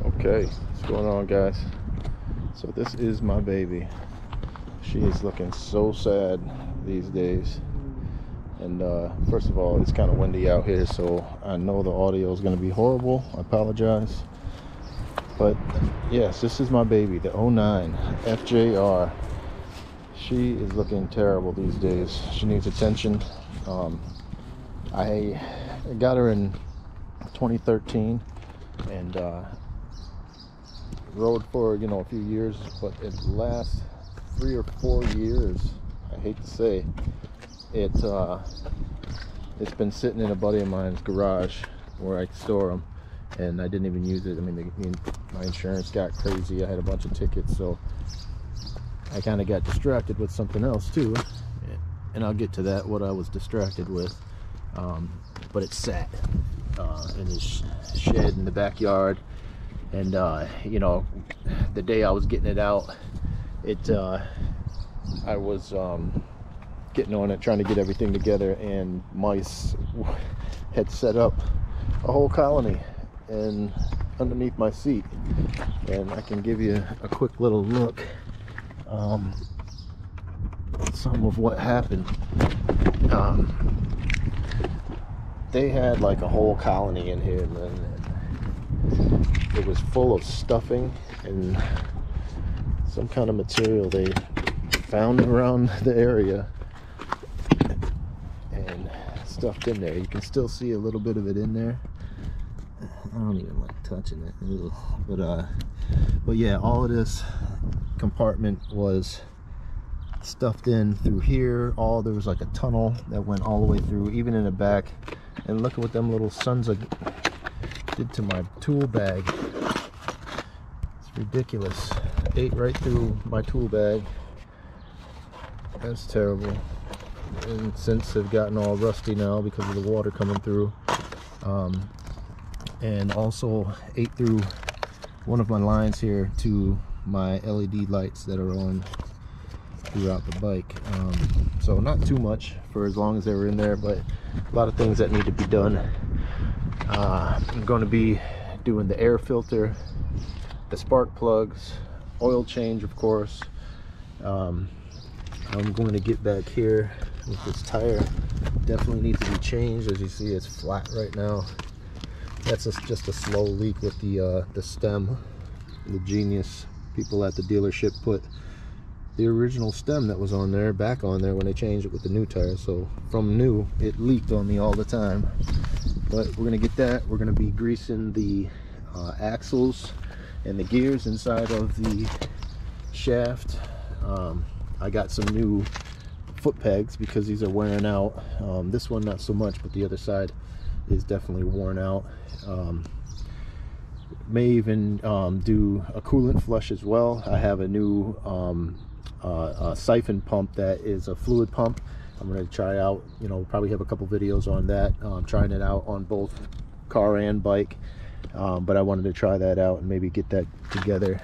Okay, what's going on, guys? So this is my baby. She is looking so sad these days. And first of all, it's kind of windy out here, so I know the audio is going to be horrible. I apologize. But yes, this is my baby, the 09 FJR. She is looking terrible these days. She needs attention. I got her in 2013 and rode for a few years, but in the last 3 or 4 years, I hate to say it's been sitting in a buddy of mine's garage where I store them, and I didn't even use it. I mean, my insurance got crazy. I had a bunch of tickets, so I kind of got distracted with something else too, and I'll get to that, what I was distracted with. But it sat in his shed in the backyard, and the day I was getting it out, I was getting on it, trying to get everything together, and mice had set up a whole colony and underneath my seat. And I can give you a quick little look at some of what happened. They had like a whole colony in here, man. It was full of stuffing and some kind of material they found around the area and stuffed in there. You can still see a little bit of it in there. I don't even like touching it. Ugh. But yeah, all of this compartment was stuffed in through here. There was like a tunnel that went all the way through, even in the back. And look at what them little sons did to my tool bag. It's ridiculous. Ate right through my tool bag. That's terrible. And since they've gotten all rusty now because of the water coming through, and also ate through one of my lines here to my LED lights that are on throughout the bike. So not too much for as long as they were in there, but a lot of things that need to be done. I'm going to be doing the air filter, the spark plugs, oil change, of course. I'm going to get back here with this tire. Definitely needs to be changed. As you see, it's flat right now. That's just a slow leak with the stem. The genius people at the dealership put the original stem that was on there back on there when they changed it with the new tire. So from new, it leaked on me all the time. But we're gonna get that. We're gonna be greasing the axles and the gears inside of the shaft. I got some new foot pegs because these are wearing out. This one not so much, but the other side is definitely worn out. May even do a coolant flush as well. I have a new a siphon pump that is a fluid pump. I'm going to try out, probably have a couple videos on that, trying it out on both car and bike. But I wanted to try that out and maybe get that together.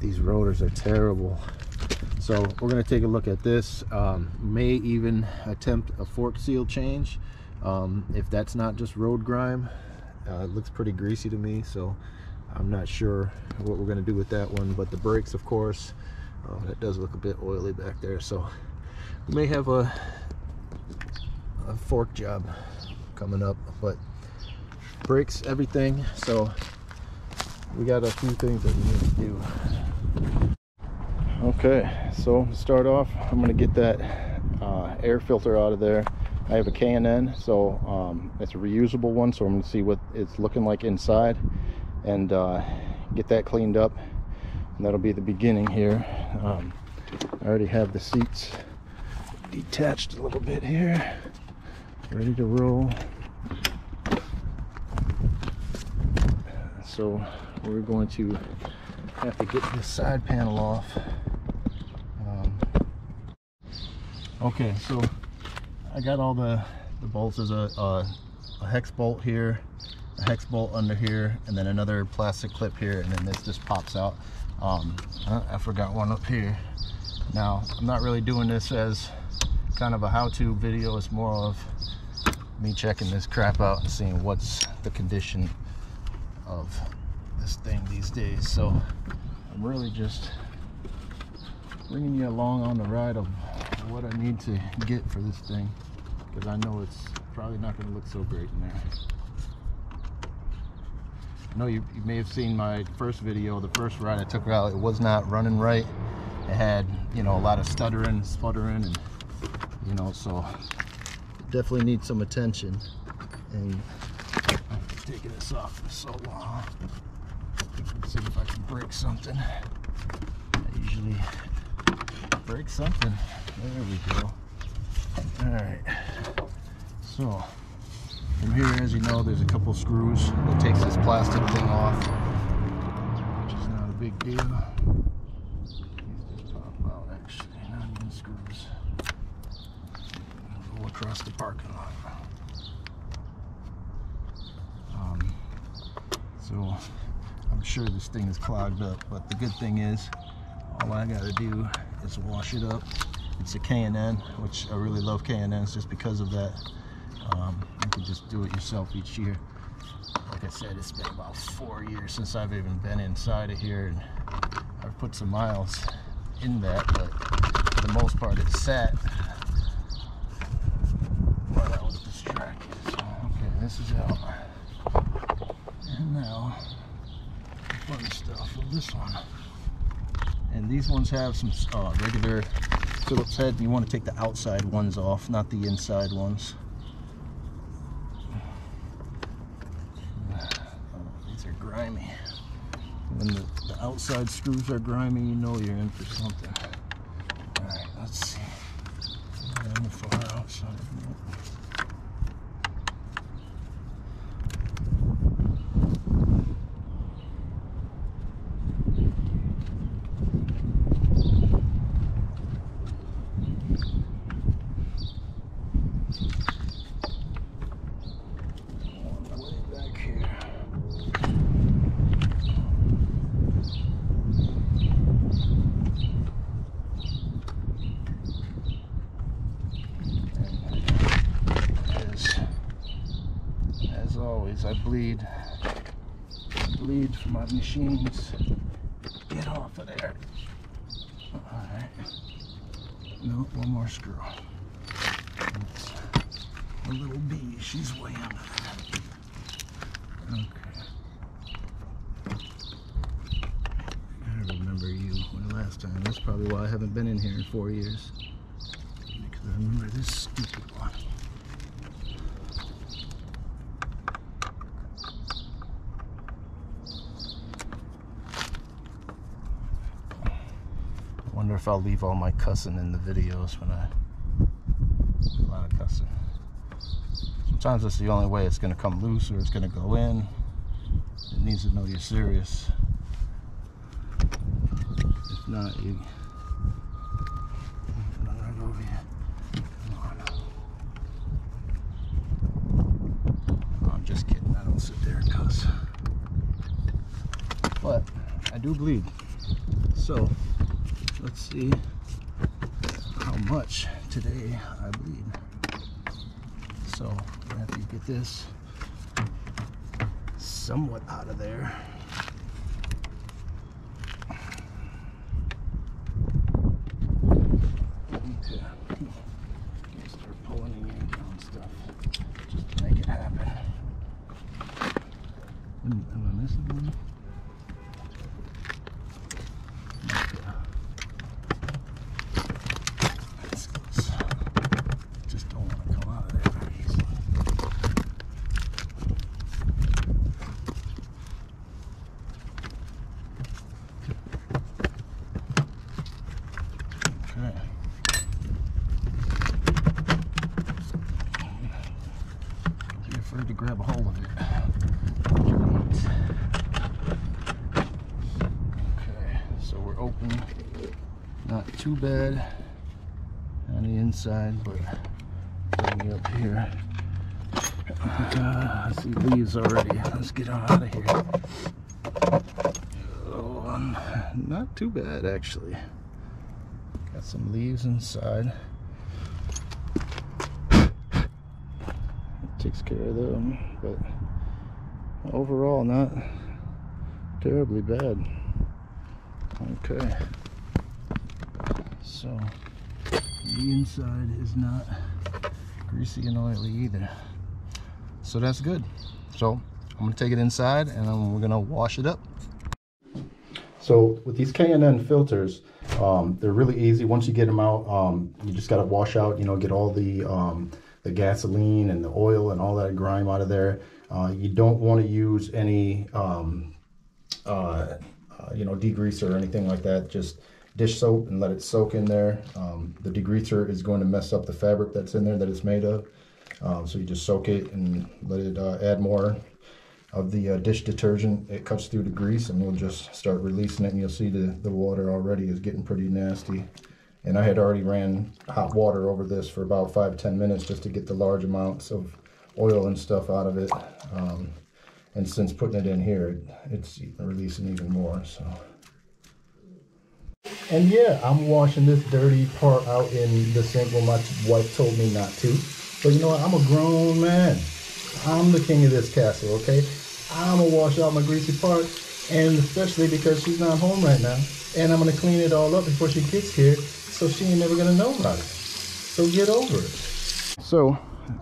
These rotors are terrible. So we're going to take a look at this. May even attempt a fork seal change. If that's not just road grime. It looks pretty greasy to me, so I'm not sure what we're going to do with that one. But the brakes, of course, that does look a bit oily back there, so we may have a fork job coming up. But brakes, everything, so we got a few things that we need to do. Okay, so to start off, I'm going to get that air filter out of there. I have a K&N, so it's a reusable one, so I'm going to see what it's looking like inside and get that cleaned up, and that'll be the beginning here. I already have the seats detached a little bit here, ready to roll. So we're going to have to get this side panel off. Okay, so I got all the bolts. There's a hex bolt here, a hex bolt under here, and then another plastic clip here, and then this just pops out. I forgot one up here. Now, I'm not really doing this as kind of a how-to video. It's more of me checking this crap out and seeing what's the condition of this thing these days. So I'm really just bringing you along on the ride of what I need to get for this thing, because I know it's probably not going to look so great in there. I know you may have seen my first video, the first ride I took her out. It was not running right. It had, you know, a lot of stuttering, sputtering, and you know, so it definitely needs some attention. And I'm taking this off for so long. Let's see if I can break something. I usually break something. There we go. Alright, so from here, as you know, there's a couple screws that takes this plastic thing off, which is not a big deal. These just pop out, actually, not even screws. Go across the parking lot. So I'm sure this thing is clogged up, but the good thing is, all I gotta do is wash it up. It's a K&N, which I really love K&Ns just because of that. You can just do it yourself each year. Like I said, it's been about 4 years since I've even been inside of here, and I've put some miles in that, but for the most part it sat while I was distracted. So, okay, this is out. And now, the fun stuff of this one. And these ones have some regular Phillips head. You want to take the outside ones off, not the inside ones. These are grimy. When the outside screws are grimy, you know you're in for something. Alright, let's see. On the far outside. I bleed for my machines. Get off of there. Alright. No, one more screw. It's a little bee. She's way under there. Okay. I remember you when the last time. That's probably why I haven't been in here in 4 years. Because I remember this stupid one. I wonder if I'll leave all my cussing in the videos when I do a lot of cussing. Sometimes that's the only way it's going to come loose, or it's going to go in. It needs to know you're serious. If not, you run over here. Come on. Oh, I'm just kidding. I don't sit there and cuss. But I do bleed. So let's see how much today I bleed. So after you get this somewhat out of there, you need to start pulling the yank on stuff just to make it happen. Am I missing one? To grab a hold of it. Okay, so we're open. Not too bad on the inside, but bring up here. I see leaves already. Let's get on out of here. Oh, not too bad actually. Got some leaves inside. takes care of them, but overall not terribly bad. Okay, so the inside is not greasy and oily either, so that's good. So I'm gonna take it inside and then we're gonna wash it up. So with these K&N filters, they're really easy. Once you get them out, you just gotta wash out, you know, get all the gasoline and the oil and all that grime out of there. You don't want to use any you know, degreaser or anything like that. Just dish soap and let it soak in there. The degreaser is going to mess up the fabric that's in there that it's made of. So you just soak it and let it add more of the dish detergent. It cuts through the grease, and you'll just start releasing it, and you'll see the water already is getting pretty nasty. And I had already ran hot water over this for about 5-10 minutes just to get the large amounts of oil and stuff out of it. And since putting it in here, it's releasing even more. So, and yeah, I'm washing this dirty part out in the sink when my wife told me not to. But you know what? I'm a grown man. I'm the king of this castle, okay? I'm gonna wash out my greasy part, and especially because she's not home right now. And I'm gonna clean it all up before she gets here, so she ain't never gonna know about it. So get over it. So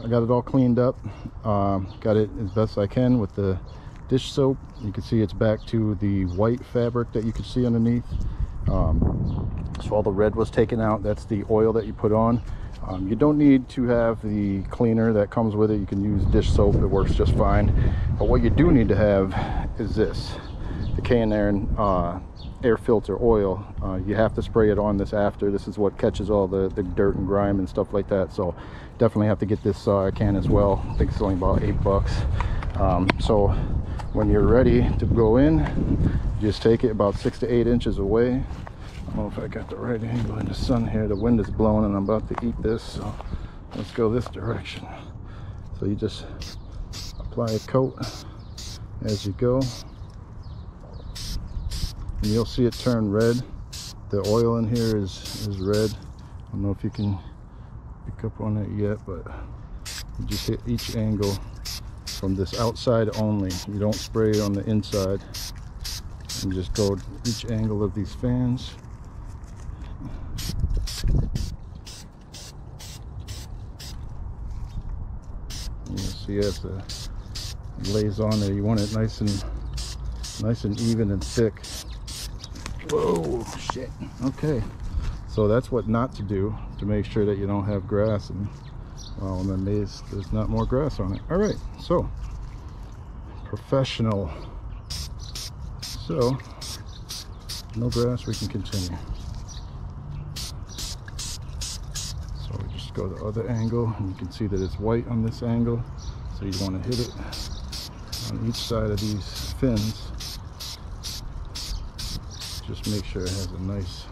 I got it all cleaned up. Got it as best I can with the dish soap. You can see it's back to the white fabric that you can see underneath. So all the red was taken out. That's the oil that you put on. You don't need to have the cleaner that comes with it. You can use dish soap, it works just fine. But what you do need to have is this, the K&N air filter oil. You have to spray it on this after. This is what catches all the dirt and grime and stuff like that. So definitely have to get this can as well. I think it's only about $8. So when you're ready to go in, just take it about 6 to 8 inches away. I don't know if I got the right angle in the sun here. The wind is blowing and I'm about to eat this, so let's go this direction. So you just apply a coat as you go, and you'll see it turn red. The oil in here is red. I don't know if you can pick up on it yet, but you just hit each angle from this outside only. You don't spray it on the inside. And just go each angle of these fans. You'll see as it lays on there, you want it nice and even and thick. Whoa, shit. Okay, so that's what not to do to make sure that you don't have grass. And well, I'm amazed there's not more grass on it. All right, so professional. So no grass, we can continue. So we just go the other angle, and you can see that it's white on this angle. So you want to hit it on each side of these fins. Just make sure it has a nice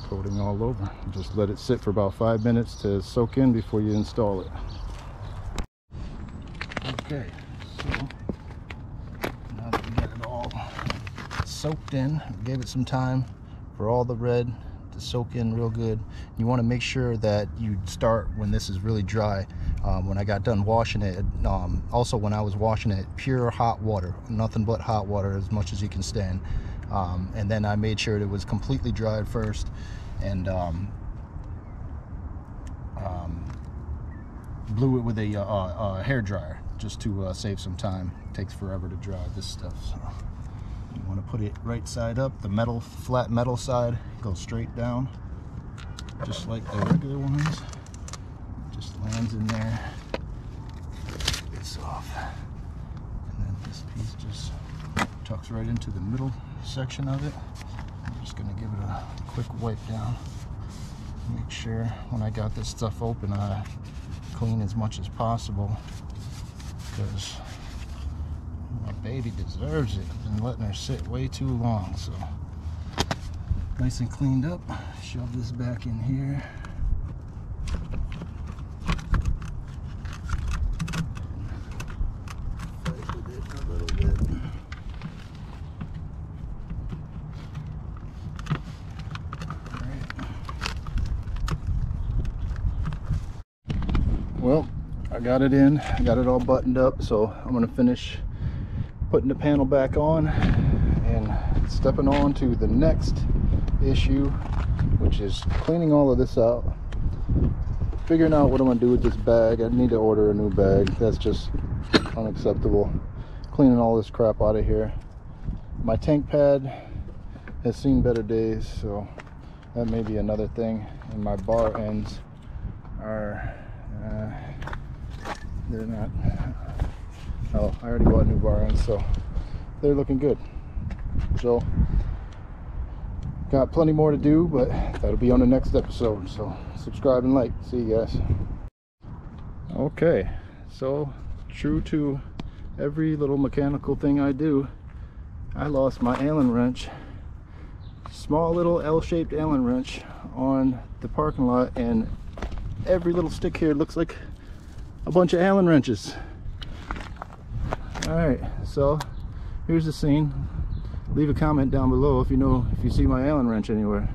coating all over. Just let it sit for about 5 minutes to soak in before you install it. Okay, so now that we got it all soaked in, gave it some time for all the red to soak in real good. You want to make sure that you start when this is really dry. When I got done washing it, also when I was washing it, pure hot water, nothing but hot water, as much as you can stand. And then I made sure it was completely dried first, and blew it with a hair dryer just to save some time. It takes forever to dry this stuff. So you want to put it right side up. The metal, flat metal side goes straight down, just like the regular ones. Just lands in there. It's off, and then this piece just tucks right into the middle section of it. I'm just going to give it a quick wipe down. Make sure when I got this stuff open, I clean as much as possible, because my baby deserves it. I've been letting her sit way too long. So nice and cleaned up. Shove this back in here. Fight with it a little bit. Well, I got it in, I got it all buttoned up, so I'm gonna finish putting the panel back on and stepping on to the next issue, which is cleaning all of this out, figuring out what I'm gonna do with this bag. I need to order a new bag. That's just unacceptable. Cleaning all this crap out of here. My tank pad has seen better days, so that may be another thing. And my bar ends are they're not, oh, I already bought new bar ends, so they're looking good. So got plenty more to do, but that'll be on the next episode, so subscribe and like. See you guys. Okay, so true to every little mechanical thing I do, I lost my Allen wrench, small little L-shaped Allen wrench, on the parking lot, and every little stick here looks like a bunch of Allen wrenches. Alright, so here's the scene. Leave a comment down below if you see my Allen wrench anywhere.